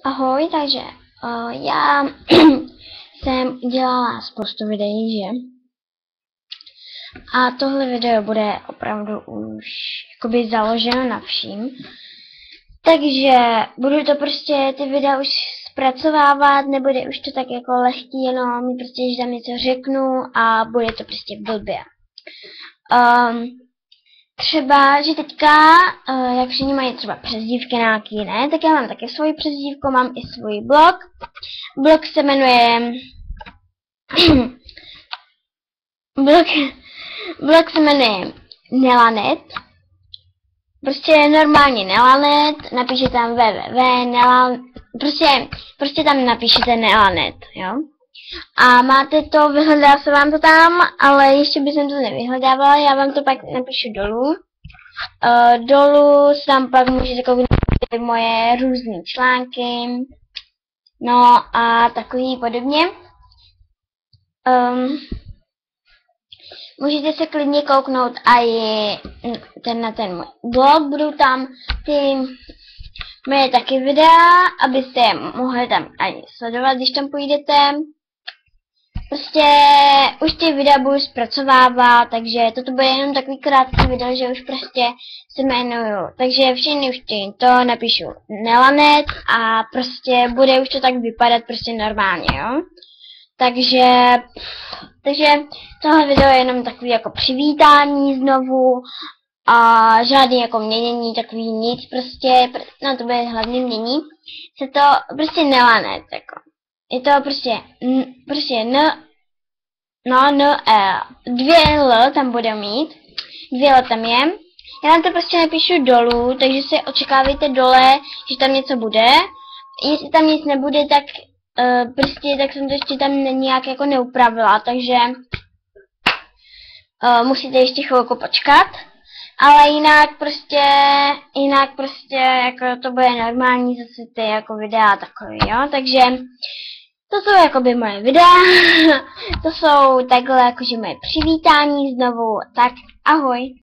Ahoj, takže já jsem udělala spoustu videí, že? A tohle video bude opravdu už jakoby založeno na vším. Takže budu to prostě ty videa už zpracovávat, nebude už to tak jako lehký, jenom prostě, že tam něco řeknu a bude to prostě blbě. Třeba, že teďka, jak všichni mají třeba přezdívky nějaký, ne? Tak já mám taky svoji přezdívku, mám i svůj blog. Blog se jmenuje... blog se jmenuje Nelanet. Prostě normálně Nelanet, napíšete tam www, prostě tam napíšete Nelanet, jo? A máte to, vyhledá se vám to tam, ale ještě bych to nevyhledávala, já vám to pak napíšu dolů. Dolů tam pak můžete kouknout moje různé články, no a takový podobně. Můžete se klidně kouknout i na ten můj blog, budou tam ty moje taky videa, abyste je mohli tam ani sledovat, když tam půjdete. Prostě už ty videa budu zpracovávat, takže toto bude jenom takový krátký video, že už prostě se jmenuju. Takže všechny už to napíšu Nelanet a prostě bude už to tak vypadat prostě normálně, jo. Takže tohle video je jenom takový jako přivítání znovu a žádný jako měnění, takový nic prostě, no to bude hlavně mění, se to prostě Nelanet, jako. Je to prostě dvě L tam bude mít, dvě L tam je. Já vám to prostě napíšu dolů, takže si očekávejte dole, že tam něco bude. Jestli tam nic nebude, tak tak jsem to ještě tam nějak jako neupravila, takže musíte ještě chvilku počkat. Ale jinak prostě jako to bude normální zase ty jako videa takový, jo, takže to jsou jakoby moje videa, to jsou takhle jakože moje přivítání znovu, tak ahoj.